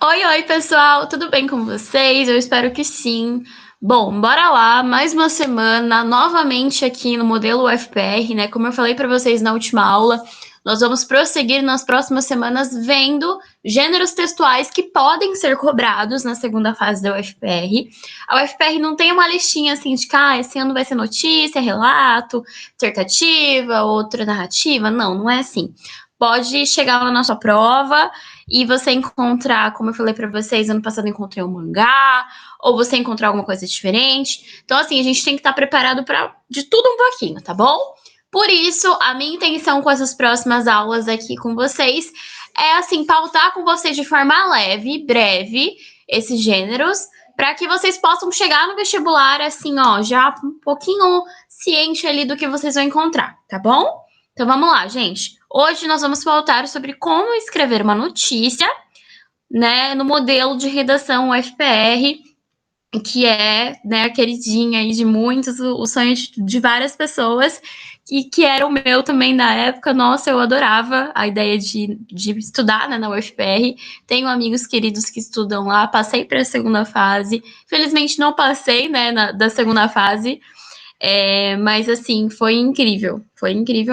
Oi, oi, pessoal, tudo bem com vocês? Eu espero que sim. Bom, bora lá, mais uma semana, novamente aqui no modelo UFPR, né? Como eu falei para vocês na última aula, nós vamos prosseguir nas próximas semanas vendo gêneros textuais que podem ser cobrados na segunda fase da UFPR. A UFPR não tem uma listinha assim de que esse ano vai ser notícia, relato, dissertativa, outra narrativa. Não é assim. Pode chegar lá na sua prova e você encontrar, como eu falei para vocês, ano passado eu encontrei um mangá, ou você encontrar alguma coisa diferente. Então, assim, a gente tem que estar preparado para de tudo um pouquinho, tá bom? Por isso, a minha intenção com essas próximas aulas aqui com vocês é, assim, pautar com vocês de forma leve, breve, esses gêneros, para que vocês possam chegar no vestibular, assim, ó, já um pouquinho ciente ali do que vocês vão encontrar, tá bom? Então vamos lá, gente. Hoje nós vamos pautar sobre como escrever uma notícia, né, no modelo de redação UFPR, que é, né, a queridinha aí de muitos, o sonho de várias pessoas, que era o meu também na época. Nossa, eu adorava a ideia de estudar, né, na UFPR. Tenho amigos queridos que estudam lá, passei para a segunda fase. Felizmente não passei, né, da segunda fase, mas assim, foi incrível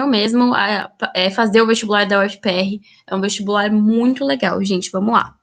mesmo. Fazer o vestibular da UFPR é um vestibular muito legal, gente. Vamos lá.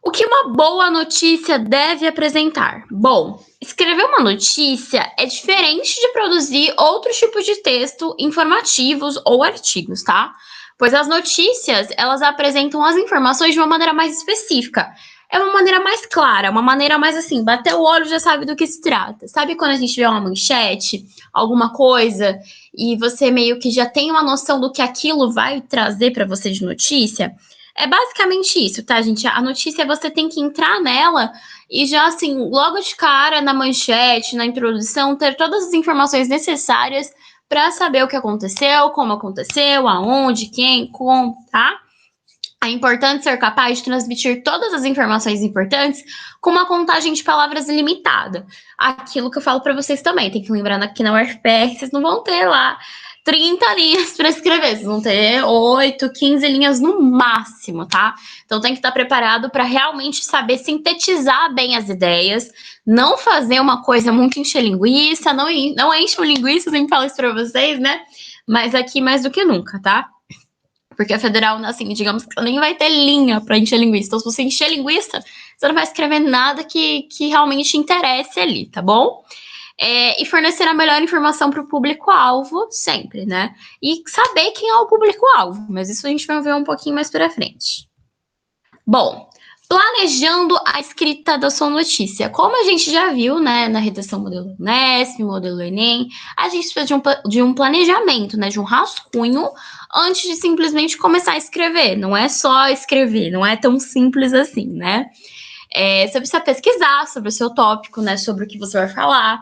O que uma boa notícia deve apresentar? Bom, escrever uma notícia é diferente de produzir outros tipos de texto informativos ou artigos, tá? Pois as notícias, elas apresentam as informações de uma maneira mais específica. É uma maneira mais clara, uma maneira mais assim, bater o olho já sabe do que se trata. Sabe quando a gente vê uma manchete, alguma coisa, e você meio que já tem uma noção do que aquilo vai trazer para você de notícia? É basicamente isso, tá, gente? A notícia você tem que entrar nela e já, assim, logo de cara, na manchete, na introdução, ter todas as informações necessárias para saber o que aconteceu, como aconteceu, aonde, quem, como, tá? É importante ser capaz de transmitir todas as informações importantes com uma contagem de palavras limitada. Aquilo que eu falo para vocês também, tem que lembrar que na UFPR vocês não vão ter lá 30 linhas para escrever, vocês vão ter 8, 15 linhas no máximo, tá? Então tem que estar preparado para realmente saber sintetizar bem as ideias, não fazer uma coisa muito encher linguiça, não enche o linguiça, eu sempre falo isso para vocês, né? Mas aqui mais do que nunca, tá? Porque a federal, assim, digamos que nem vai ter linha para encher linguiça. Então, se você encher linguiça, você não vai escrever nada que realmente interesse ali, tá bom? E fornecer a melhor informação para o público-alvo sempre, né? E saber quem é o público-alvo. Mas isso a gente vai ver um pouquinho mais para frente. Bom, planejando a escrita da sua notícia. Como a gente já viu, né, na redação modelo Unesp, modelo Enem, a gente precisa de um planejamento, né, de um rascunho, antes de simplesmente começar a escrever. Não é só escrever, não é tão simples assim, né? Você precisa pesquisar sobre o seu tópico, né, sobre o que você vai falar.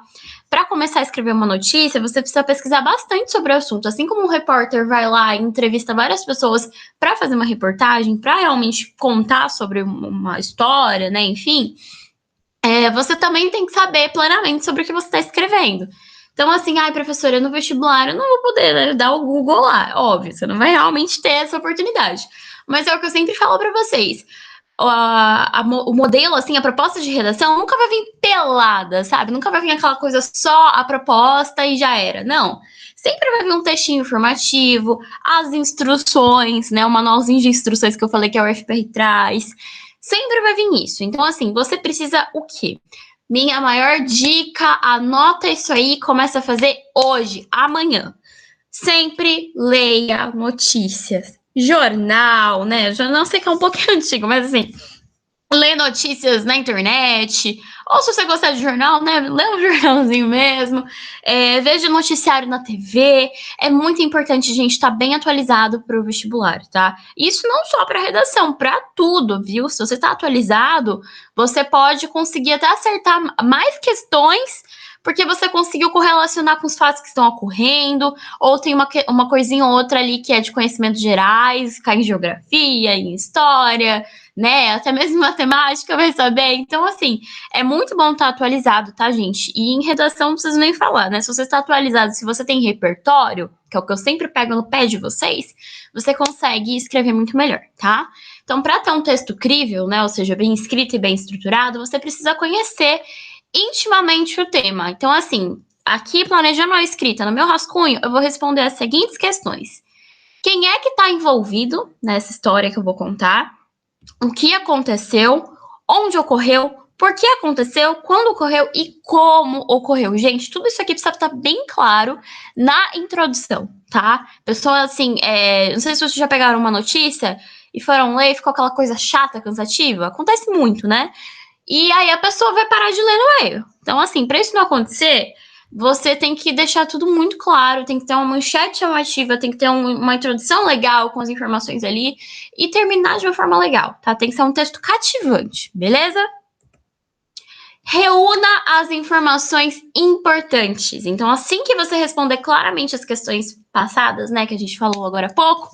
Para começar a escrever uma notícia, você precisa pesquisar bastante sobre o assunto. Assim como um repórter vai lá e entrevista várias pessoas para fazer uma reportagem, para realmente contar sobre uma história, né, enfim, você também tem que saber plenamente sobre o que você está escrevendo. Então, assim, professora, no vestibular eu não vou poder, né, dar o Google lá. Óbvio, você não vai realmente ter essa oportunidade. Mas é o que eu sempre falo para vocês. O modelo, assim, a proposta de redação nunca vai vir pelada, sabe? Nunca vai vir aquela coisa só a proposta e já era. Não. Sempre vai vir um textinho informativo, as instruções, né? O manualzinho de instruções que eu falei que a UFPR traz. Sempre vai vir isso. Então, assim, você precisa o quê? Minha maior dica, anota isso aí e começa a fazer hoje, amanhã. Sempre leia notícias. Jornal, né? Jornal sei que é um pouquinho antigo, mas assim, lê notícias na internet, ou se você gostar de jornal, né, lê um jornalzinho mesmo, veja noticiário na TV. É muito importante a gente estar bem atualizado para o vestibular, tá? Isso não só para redação, para tudo, viu? Se você está atualizado, você pode conseguir até acertar mais questões, porque você conseguiu correlacionar com os fatos que estão ocorrendo, ou tem uma coisinha ou outra ali que é de conhecimentos gerais, cai em geografia, em história, né? Até mesmo matemática vai saber. Então, assim, é muito bom estar atualizado, tá, gente? E em redação não preciso nem falar, né? Se você está atualizado, se você tem repertório, que é o que eu sempre pego no pé de vocês, você consegue escrever muito melhor, tá? Então, para ter um texto crível, né, ou seja, bem escrito e bem estruturado, você precisa conhecer intimamente o tema. Então, assim, aqui planejando a escrita no meu rascunho, eu vou responder as seguintes questões. Quem é que está envolvido nessa história que eu vou contar? O que aconteceu? Onde ocorreu? Por que aconteceu? Quando ocorreu? E como ocorreu? Gente, tudo isso aqui precisa estar bem claro na introdução, tá? Pessoa, assim, não sei se vocês já pegaram uma notícia e foram ler e ficou aquela coisa chata, cansativa. Acontece muito, né? E aí a pessoa vai parar de ler no meio. Então, assim, para isso não acontecer, você tem que deixar tudo muito claro, tem que ter uma manchete chamativa, tem que ter uma introdução legal com as informações ali e terminar de uma forma legal, tá? Tem que ser um texto cativante, beleza? Reúna as informações importantes. Então, assim que você responder claramente as questões passadas, né, que a gente falou agora há pouco,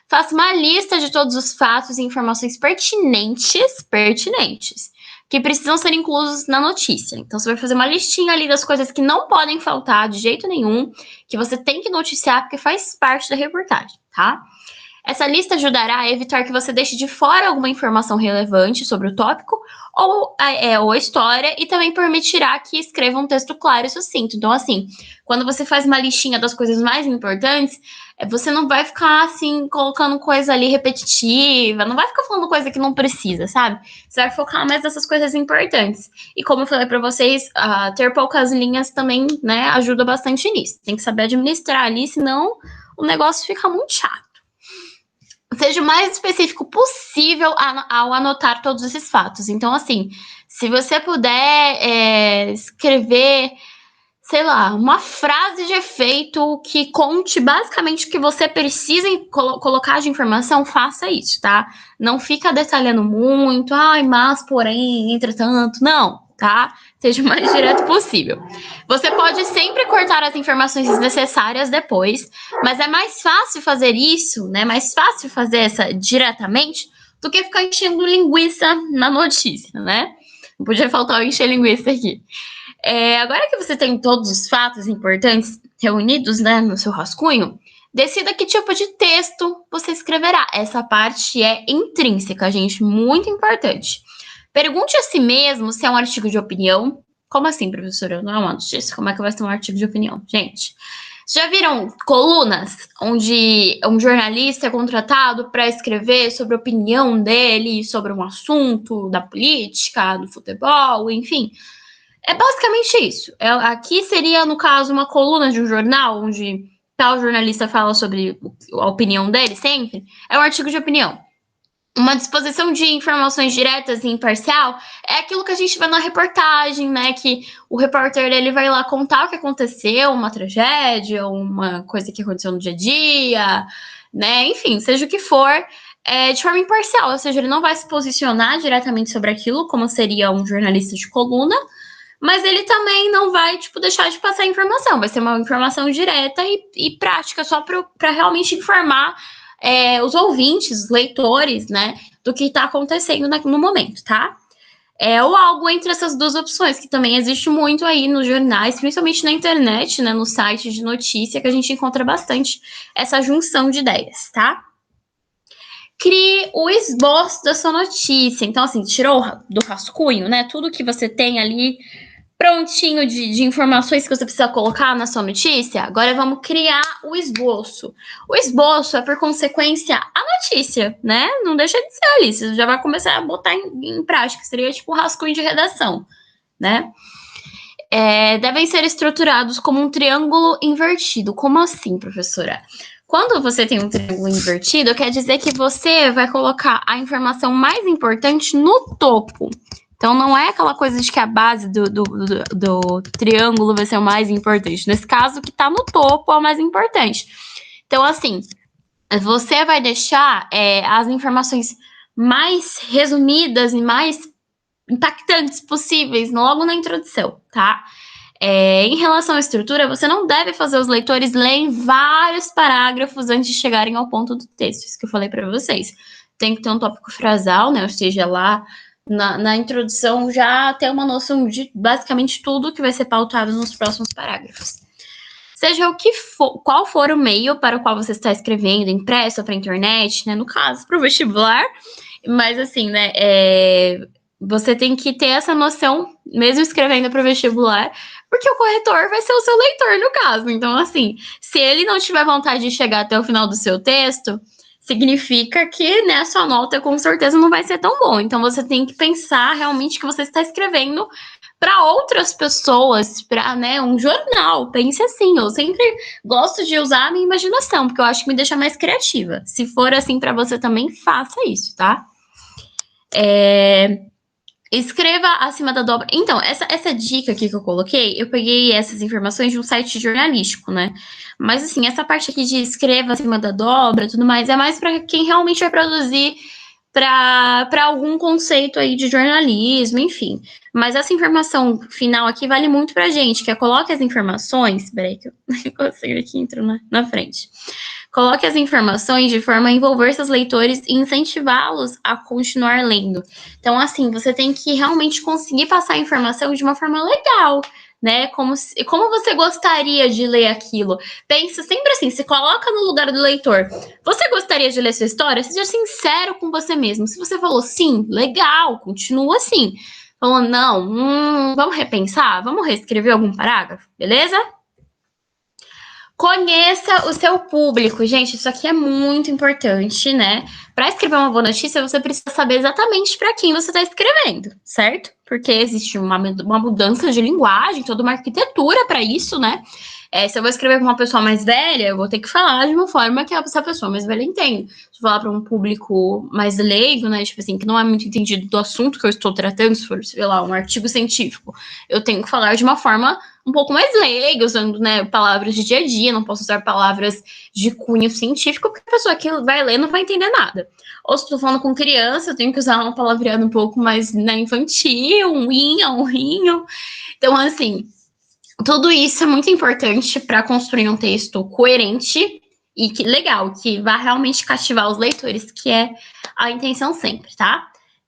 faça uma lista de todos os fatos e informações pertinentes, que precisam ser inclusos na notícia. Então, você vai fazer uma listinha ali das coisas que não podem faltar de jeito nenhum, que você tem que noticiar porque faz parte da reportagem, tá? Essa lista ajudará a evitar que você deixe de fora alguma informação relevante sobre o tópico ou a história e também permitirá que escreva um texto claro e sucinto. Então, assim, quando você faz uma listinha das coisas mais importantes, você não vai ficar, assim, colocando coisa ali repetitiva, não vai ficar falando coisa que não precisa, sabe? Você vai focar mais nessas coisas importantes. E como eu falei para vocês, ter poucas linhas também, né, ajuda bastante nisso. Tem que saber administrar ali, senão o negócio fica muito chato. Seja o mais específico possível ao anotar todos esses fatos. Então, assim, se você puder escrever, sei lá, uma frase de efeito que conte basicamente o que você precisa colocar de informação, faça isso, tá? Não fica detalhando muito, mas, porém, entretanto, não, tá? Seja o mais direto possível. Você pode sempre cortar as informações desnecessárias depois, mas é mais fácil fazer isso, né? Mais fácil fazer essa diretamente do que ficar enchendo linguiça na notícia, né? Não podia faltar eu encher linguiça aqui. Agora que você tem todos os fatos importantes reunidos, né, no seu rascunho, decida que tipo de texto você escreverá. Essa parte é intrínseca, gente, muito importante. Pergunte a si mesmo se é um artigo de opinião. Como assim, professora? Não é uma notícia? Como é que vai ser um artigo de opinião? Gente, já viram colunas onde um jornalista é contratado para escrever sobre a opinião dele sobre um assunto da política, do futebol, enfim? É basicamente isso. Aqui seria, no caso, uma coluna de um jornal, onde tal jornalista fala sobre a opinião dele sempre. É um artigo de opinião. Uma disposição de informações diretas e imparcial é aquilo que a gente vê na reportagem, né? Que o repórter ele vai lá contar o que aconteceu, uma tragédia, uma coisa que aconteceu no dia a dia, né? Enfim, seja o que for, de forma imparcial, ou seja, ele não vai se posicionar diretamente sobre aquilo, como seria um jornalista de coluna, mas ele também não vai, tipo, deixar de passar informação. Vai ser uma informação direta e prática, só para realmente informar os ouvintes, os leitores, né, do que está acontecendo no momento, tá? Ou algo entre essas duas opções, que também existe muito aí nos jornais, principalmente na internet, né, no site de notícia, que a gente encontra bastante essa junção de ideias, tá? Crie o esboço da sua notícia. Então, assim, tirou do rascunho, né, tudo que você tem ali prontinho de informações que você precisa colocar na sua notícia, agora vamos criar o esboço. O esboço é, por consequência, a notícia, né? Não deixa de ser ali, você já vai começar a botar em prática, seria tipo um rascunho de redação, né? Devem ser estruturados como um triângulo invertido. Como assim, professora? Quando você tem um triângulo invertido, quer dizer que você vai colocar a informação mais importante no topo. Então, não é aquela coisa de que a base do triângulo vai ser o mais importante. Nesse caso, o que está no topo é o mais importante. Então, assim, você vai deixar as informações mais resumidas e mais impactantes possíveis logo na introdução, tá? Em relação à estrutura, você não deve fazer os leitores lerem vários parágrafos antes de chegarem ao ponto do texto. Isso que eu falei para vocês. Tem que ter um tópico frasal, né? Ou seja, lá na introdução já ter uma noção de basicamente tudo que vai ser pautado nos próximos parágrafos. seja o que for, qual for o meio para o qual você está escrevendo, impresso para a internet, né? No caso, para o vestibular. Mas assim, né? Você tem que ter essa noção, mesmo escrevendo para o vestibular, porque o corretor vai ser o seu leitor, no caso. Então, assim, se ele não tiver vontade de chegar até o final do seu texto, significa que, né, a sua nota com certeza não vai ser tão boa. Então, você tem que pensar realmente que você está escrevendo para outras pessoas, para, né, um jornal. Pense assim, eu sempre gosto de usar a minha imaginação, porque eu acho que me deixa mais criativa. Se for assim para você também, faça isso, tá? Escreva acima da dobra. Então, essa dica aqui que eu coloquei, eu peguei essas informações de um site jornalístico, né? Mas, assim, essa parte aqui de escreva acima da dobra e tudo mais, é mais para quem realmente vai produzir para algum conceito aí de jornalismo, enfim. Mas essa informação final aqui vale muito pra gente, que é coloque as informações. Peraí, que eu consigo aqui, entro na frente. Coloque as informações de forma a envolver seus leitores e incentivá-los a continuar lendo. Então, assim, você tem que realmente conseguir passar a informação de uma forma legal, né? Como você gostaria de ler aquilo. Pensa sempre assim, se coloca no lugar do leitor. Você gostaria de ler sua história? Seja sincero com você mesmo. Se você falou sim, legal, continua assim. Falou não, vamos repensar? Vamos reescrever algum parágrafo, beleza? Conheça o seu público, gente. Isso aqui é muito importante, né? Para escrever uma boa notícia, você precisa saber exatamente para quem você está escrevendo, certo? Porque existe uma mudança de linguagem, toda uma arquitetura para isso, né? Se eu vou escrever para uma pessoa mais velha, eu vou ter que falar de uma forma que essa pessoa mais velha entenda. Se eu falar para um público mais leigo, né? Tipo assim, que não é muito entendido do assunto que eu estou tratando, se for, sei lá, um artigo científico, eu tenho que falar de uma forma um pouco mais leiga, usando, né, palavras de dia a dia, não posso usar palavras de cunho científico, porque a pessoa que vai ler não vai entender nada. Ou se estou falando com criança, eu tenho que usar uma palavreada um pouco mais, né, infantil, um inha, um rinho. Então, assim, tudo isso é muito importante para construir um texto coerente e que legal, que vá realmente cativar os leitores, que é a intenção sempre, tá?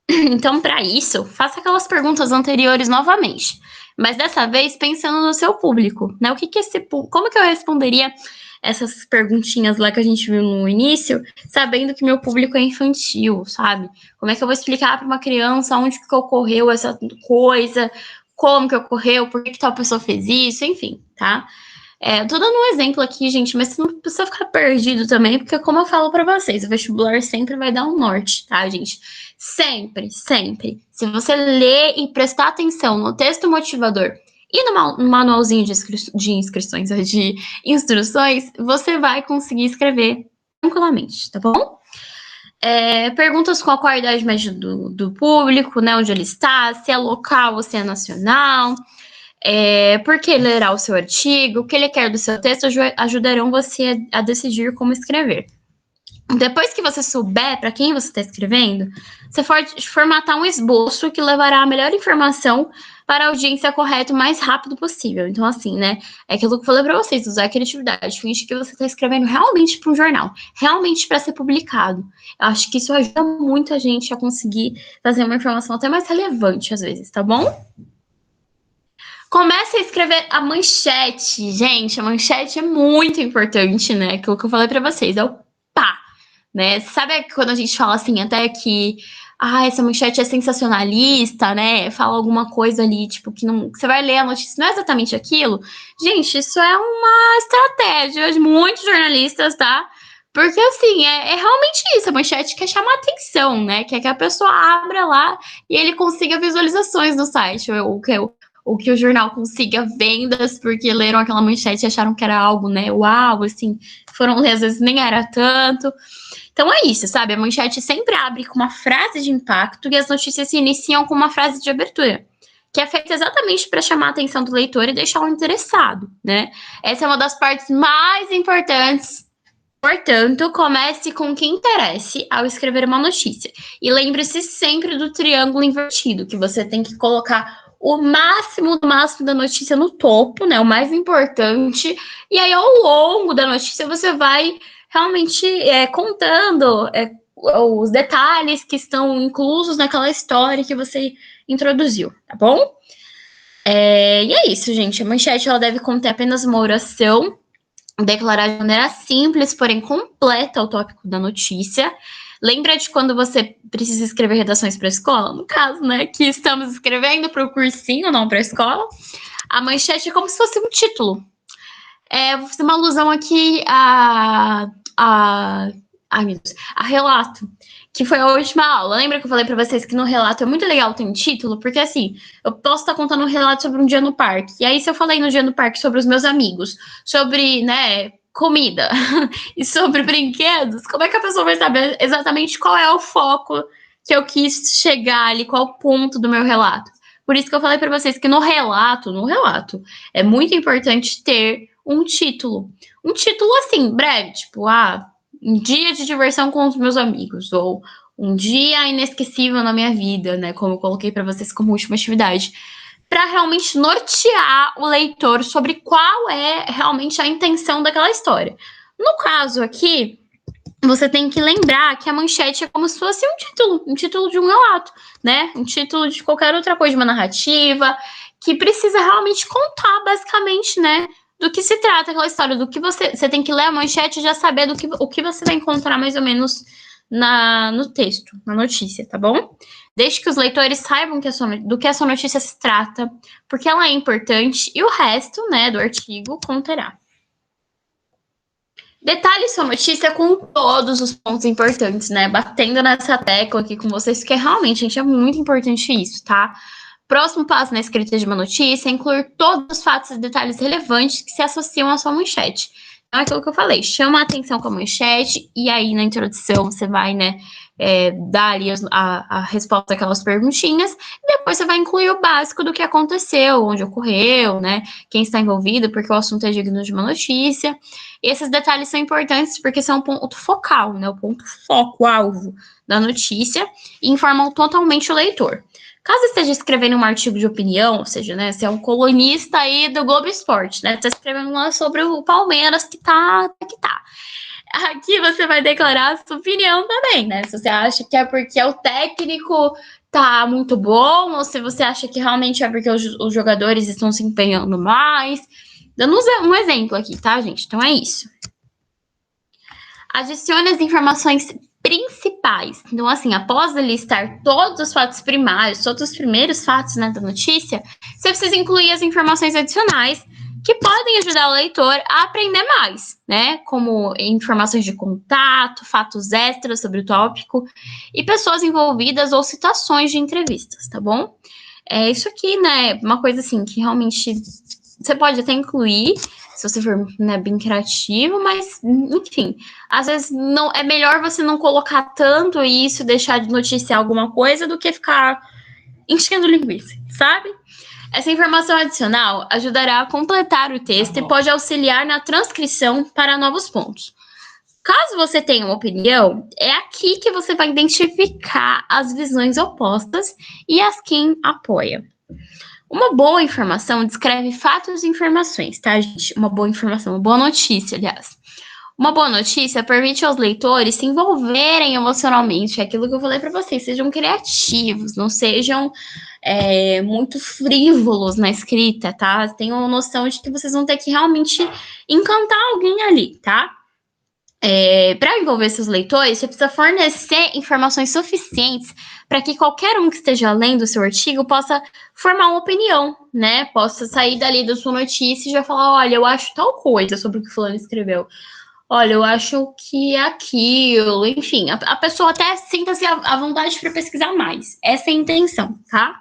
Então, para isso, faça aquelas perguntas anteriores novamente, mas dessa vez pensando no seu público, né? Como que eu responderia essas perguntinhas lá que a gente viu no início, sabendo que meu público é infantil, sabe? Como é que eu vou explicar para uma criança onde que ocorreu essa coisa, como que ocorreu, por que tal pessoa fez isso, enfim, tá? Tô dando um exemplo aqui, gente, mas você não precisa ficar perdido também, porque como eu falo para vocês, o vestibular sempre vai dar um norte, tá, gente? Sempre, sempre. Se você ler e prestar atenção no texto motivador e no manualzinho de inscrições, de instruções, você vai conseguir escrever tranquilamente, tá bom? Perguntas com qual a idade média do público, né? Onde ele está, se é local ou se é nacional. Por que lerá o seu artigo, o que ele quer do seu texto, ajudarão você a decidir como escrever. Depois que você souber para quem você está escrevendo, você pode formatar um esboço que levará a melhor informação para a audiência correta o mais rápido possível. Então, assim, né? É aquilo que eu falei para vocês, usar a criatividade. Finge que você está escrevendo realmente para um jornal, realmente para ser publicado. Eu acho que isso ajuda muito a gente a conseguir fazer uma informação até mais relevante, às vezes, tá bom? Comece a escrever a manchete. Gente, a manchete é muito importante, né? Aquilo que eu falei para vocês, é o pá, né? Sabe quando a gente fala assim, até que essa manchete é sensacionalista, né? Fala alguma coisa ali, tipo, que não. Que você vai ler a notícia, não é exatamente aquilo. Gente, isso é uma estratégia de muitos jornalistas, tá? Porque, assim, é realmente isso. A manchete quer chamar atenção, né? Quer que a pessoa abra lá e ele consiga visualizações no site, ou que o jornal consiga vendas porque leram aquela manchete e acharam que era algo, né? Uau, assim, foram ler, às vezes nem era tanto. Então é isso, sabe? A manchete sempre abre com uma frase de impacto e as notícias se iniciam com uma frase de abertura, que é feita exatamente para chamar a atenção do leitor e deixá-lo interessado, né? Essa é uma das partes mais importantes. Portanto, comece com o que interesse ao escrever uma notícia. E lembre-se sempre do triângulo invertido, que você tem que colocar o máximo do máximo da notícia no topo, né? O mais importante. E aí, ao longo da notícia, você vai realmente contando os detalhes que estão inclusos naquela história que você introduziu, tá bom? E é isso, gente. A manchete ela deve conter apenas uma oração, declarar de maneira simples, porém completa o tópico da notícia. Lembra de quando você precisa escrever redações para a escola? No caso, né, que estamos escrevendo para o cursinho, não para a escola. A manchete é como se fosse um título. Vou fazer uma alusão aqui ai, meu Deus, a relato, que foi a última aula. Lembra que eu falei para vocês que no relato é muito legal ter um título? Porque assim, eu posso estar contando um relato sobre um dia no parque. E aí, se eu falei no dia no parque sobre os meus amigos, sobre, né, comida e sobre brinquedos, como é que a pessoa vai saber exatamente qual é o foco que eu quis chegar ali, qual o ponto do meu relato? Por isso que eu falei para vocês que no relato, é muito importante ter um título. Um título assim, breve, tipo, um dia de diversão com os meus amigos, ou um dia inesquecível na minha vida, né? Como eu coloquei para vocês como última atividade, para realmente nortear o leitor sobre qual é realmente a intenção daquela história. No caso aqui, você tem que lembrar que a manchete é como se fosse um título de um relato, né? Um título de qualquer outra coisa, de uma narrativa, que precisa realmente contar, basicamente, né? Do que se trata aquela história, do que você tem que ler a manchete e já saber o que você vai encontrar mais ou menos no texto, na notícia, tá bom? Desde que os leitores saibam do que a sua notícia se trata, porque ela é importante e o resto, né, do artigo conterá. Detalhe sua notícia com todos os pontos importantes, né? Batendo nessa tecla aqui com vocês, porque realmente, gente, é muito importante isso, tá? Próximo passo na escrita de uma notícia é incluir todos os fatos e detalhes relevantes que se associam à sua manchete. Então, é aquilo que eu falei, chama a atenção com a manchete, e aí na introdução você vai, né, dar ali a resposta àquelas perguntinhas, e depois você vai incluir o básico do que aconteceu, onde ocorreu, né, quem está envolvido, porque o assunto é digno de uma notícia. Esses detalhes são importantes porque são o ponto focal, né, o ponto foco, alvo da notícia, e informam totalmente o leitor. Caso esteja escrevendo um artigo de opinião, ou seja, né, você é um colunista aí do Globo Esporte, né, tá escrevendo lá sobre o Palmeiras que tá. Aqui você vai declarar a sua opinião também, né, se você acha que é porque o técnico tá muito bom, ou se você acha que realmente é porque os jogadores estão se empenhando mais. Dando um exemplo aqui, tá, gente? Então é isso. Adicione as informações principais. Então, assim, após listar todos os fatos primários, todos os primeiros fatos, né, da notícia, você precisa incluir as informações adicionais que podem ajudar o leitor a aprender mais, né? Como informações de contato, fatos extras sobre o tópico e pessoas envolvidas ou citações de entrevistas, tá bom? Isso aqui, né, uma coisa assim que realmente você pode até incluir, se você for, né, bem criativo, mas, enfim, às vezes não é melhor você não colocar tanto isso, deixar de noticiar alguma coisa, do que ficar enchendo linguiça, sabe? Essa informação adicional ajudará a completar o texto e pode auxiliar na transcrição para novos pontos. Caso você tenha uma opinião, é aqui que você vai identificar as visões opostas e as quem apoia. Uma boa informação descreve fatos e informações, tá, gente? Uma boa informação, uma boa notícia, aliás. Uma boa notícia permite aos leitores se envolverem emocionalmente. É aquilo que eu falei para vocês, sejam criativos, não sejam muito frívolos na escrita, tá? Tenham noção de que vocês vão ter que realmente encantar alguém ali, tá? Para envolver seus leitores, você precisa fornecer informações suficientes para que qualquer um que esteja lendo o seu artigo possa formar uma opinião, né? Possa sair dali da sua notícia e já falar: olha, eu acho tal coisa sobre o que fulano escreveu. Olha, eu acho que é aquilo. Enfim, a pessoa até sinta-se à vontade para pesquisar mais. Essa é a intenção, tá?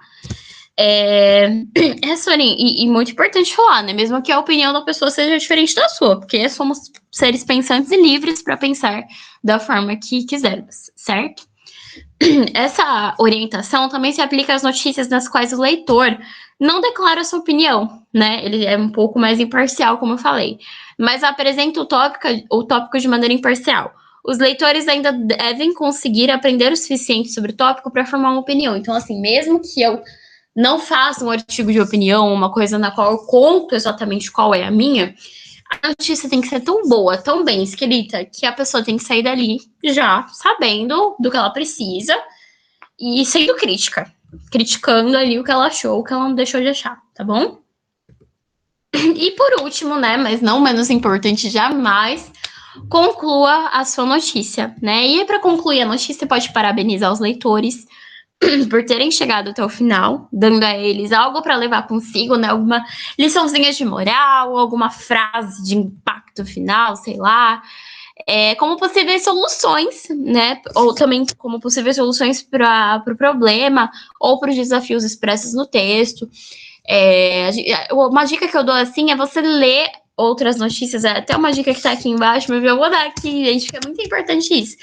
Sorin, e muito importante falar, né? Mesmo que a opinião da pessoa seja diferente da sua, porque somos seres pensantes e livres para pensar da forma que quisermos, certo? Essa orientação também se aplica às notícias nas quais o leitor não declara sua opinião, né? Ele é um pouco mais imparcial, como eu falei, mas apresenta o tópico de maneira imparcial. Os leitores ainda devem conseguir aprender o suficiente sobre o tópico para formar uma opinião. Então, assim, mesmo que eu não faça um artigo de opinião, uma coisa na qual eu conto exatamente qual é a minha, a notícia tem que ser tão boa, tão bem escrita, que a pessoa tem que sair dali já sabendo do que ela precisa e sendo crítica. Criticando ali o que ela achou, o que ela não deixou de achar, tá bom? E por último, né, mas não menos importante jamais, conclua a sua notícia, né? E para concluir a notícia, você pode parabenizar os leitores por terem chegado até o final, dando a eles algo para levar consigo, né? Alguma liçãozinha de moral, alguma frase de impacto final, sei lá. Como possíveis soluções, né? Ou também como possíveis soluções para o problema ou para os desafios expressos no texto. Uma dica que eu dou assim é você ler outras notícias, até uma dica que tá aqui embaixo, mas eu vou dar aqui, gente, que é muito importante isso.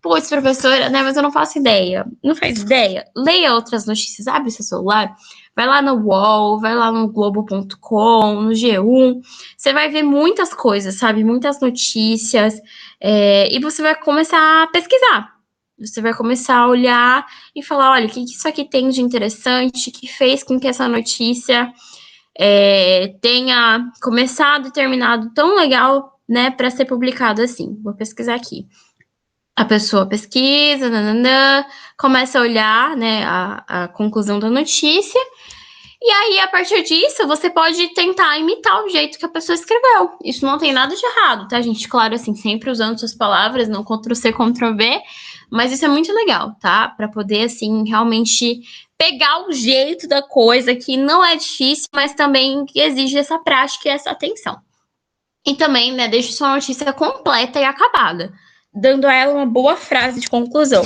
Putz, professora, né? Mas eu não faço ideia. Não faz ideia? Leia outras notícias, abre seu celular, vai lá no UOL, vai lá no Globo.com, no G1. Você vai ver muitas coisas, sabe? Muitas notícias. E você vai começar a pesquisar. Você vai começar a olhar e falar: olha, o que isso aqui tem de interessante, que fez com que essa notícia tenha começado e terminado tão legal, né, para ser publicado assim. Vou pesquisar aqui. A pessoa pesquisa, nananã, começa a olhar, né, a conclusão da notícia, e aí, a partir disso, você pode tentar imitar o jeito que a pessoa escreveu. Isso não tem nada de errado, tá, gente? Claro, assim, sempre usando suas palavras, não Ctrl-C, Ctrl-V, mas isso é muito legal, tá? Para poder, assim, realmente pegar o jeito da coisa, que não é difícil, mas também exige essa prática e essa atenção. E também, né, deixe sua notícia completa e acabada, dando a ela uma boa frase de conclusão.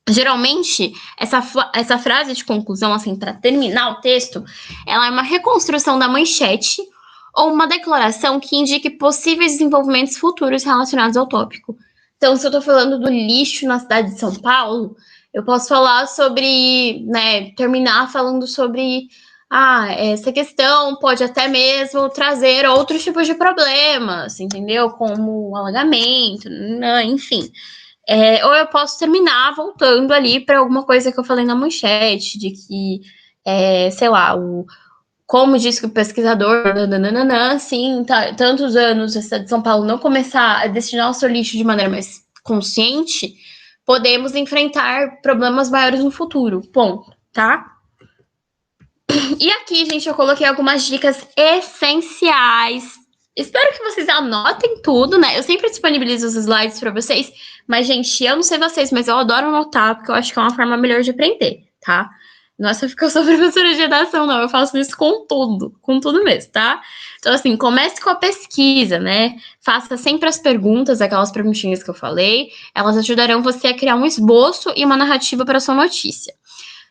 Geralmente, essa frase de conclusão, assim, para terminar o texto, ela é uma reconstrução da manchete ou uma declaração que indique possíveis desenvolvimentos futuros relacionados ao tópico. Então, se eu estou falando do lixo na cidade de São Paulo, eu posso falar sobre, né, terminar falando sobre essa questão pode até mesmo trazer outros tipos de problemas, entendeu? Como alagamento, enfim. Ou eu posso terminar voltando ali para alguma coisa que eu falei na manchete, de que, sei lá, como disse que o pesquisador, nananana, sim, tantos anos a cidade de São Paulo não começar a destinar o seu lixo de maneira mais consciente, podemos enfrentar problemas maiores no futuro. Ponto, tá? E aqui, gente, eu coloquei algumas dicas essenciais. Espero que vocês anotem tudo, né? Eu sempre disponibilizo os slides para vocês, mas, gente, eu não sei vocês, mas eu adoro anotar, porque eu acho que é uma forma melhor de aprender, tá? Não é só porque eu sou professora de redação, não. Eu faço isso com tudo mesmo, tá? Então, assim, comece com a pesquisa, né? Faça sempre as perguntas, aquelas perguntinhas que eu falei. Elas ajudarão você a criar um esboço e uma narrativa para sua notícia.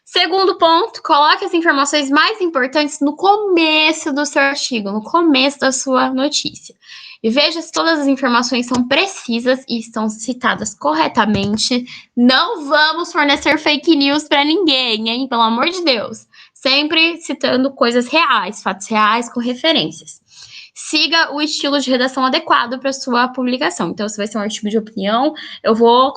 Segundo ponto, coloque as informações mais importantes no começo do seu artigo, no começo da sua notícia. E veja se todas as informações são precisas e estão citadas corretamente. Não vamos fornecer fake news para ninguém, hein? Pelo amor de Deus. Sempre citando coisas reais, fatos reais com referências. Siga o estilo de redação adequado para sua publicação. Então, se vai ser um artigo de opinião, eu vou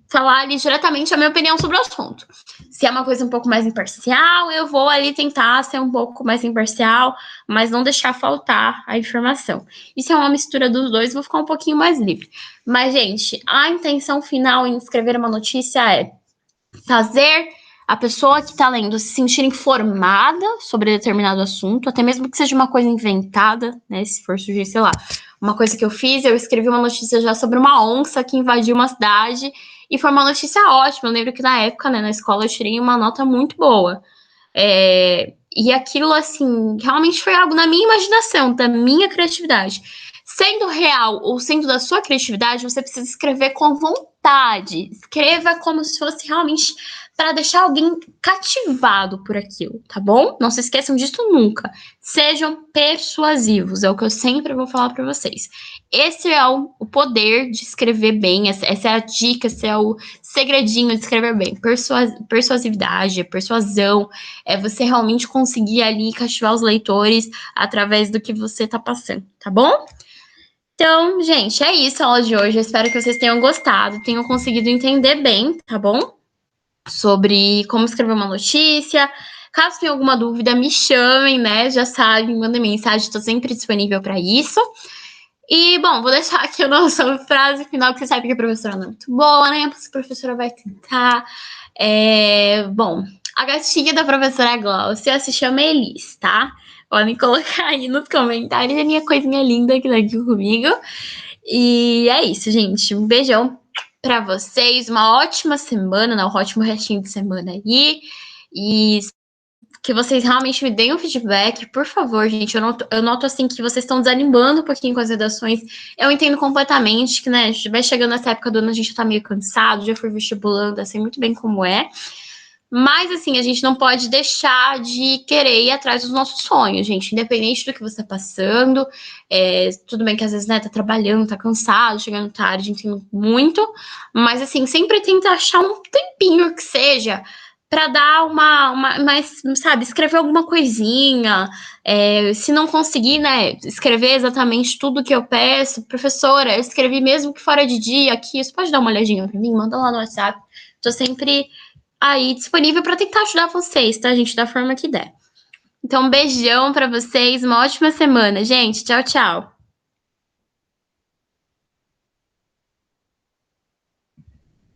falar ali diretamente a minha opinião sobre o assunto. Se é uma coisa um pouco mais imparcial, eu vou ali tentar ser um pouco mais imparcial, mas não deixar faltar a informação. E se é uma mistura dos dois, vou ficar um pouquinho mais livre. Mas, gente, a intenção final em escrever uma notícia é fazer a pessoa que está lendo se sentir informada sobre determinado assunto, até mesmo que seja uma coisa inventada, né? Se for surgir, sei lá, uma coisa que eu fiz, eu escrevi uma notícia já sobre uma onça que invadiu uma cidade e foi uma notícia ótima. Eu lembro que na época, né, na escola, eu tirei uma nota muito boa. E aquilo, assim, realmente foi algo na minha imaginação, da minha criatividade. Sendo real ou sendo da sua criatividade, você precisa escrever com vontade. Escreva como se fosse realmente para deixar alguém cativado por aquilo, tá bom? Não se esqueçam disso nunca. Sejam persuasivos, é o que eu sempre vou falar para vocês. Esse é o poder de escrever bem, essa é a dica, esse é o segredinho de escrever bem. Persuasividade, persuasão, é você realmente conseguir ali cativar os leitores através do que você tá passando, tá bom? Então, gente, é isso a aula de hoje. Eu espero que vocês tenham gostado, tenham conseguido entender bem, tá bom? Sobre como escrever uma notícia. Caso tenham alguma dúvida, me chamem, né? Já sabem, mandem mensagem, estou sempre disponível para isso. E, bom, vou deixar aqui a nossa frase final, que você sabe que a professora não é muito boa, né? A professora vai tentar. Bom, a gatinha da professora Glaucia se chama Elis, tá? Podem colocar aí nos comentários a minha coisinha linda que tá aqui comigo. E é isso, gente. Um beijão pra vocês. Uma ótima semana, né? Um ótimo restinho de semana aí. E que vocês realmente me deem um feedback, por favor, gente. Eu noto assim que vocês estão desanimando um pouquinho com as redações. Eu entendo completamente que, né, vai chegando nessa época do ano, a gente já tá meio cansado, já foi vestibulando, assim, muito bem como é. Mas, assim, a gente não pode deixar de querer ir atrás dos nossos sonhos, gente. Independente do que você tá passando. Tudo bem que às vezes, né, tá trabalhando, tá cansado, chegando tarde, entendo muito. Mas, assim, sempre tenta achar um tempinho que seja para dar mais, sabe, escrever alguma coisinha. Se não conseguir, né, escrever exatamente tudo que eu peço, professora, eu escrevi mesmo que fora de dia aqui, você pode dar uma olhadinha para mim? Manda lá no WhatsApp. Tô sempre aí disponível para tentar ajudar vocês, tá, gente? Da forma que der. Então, um beijão para vocês, uma ótima semana, gente. Tchau, tchau.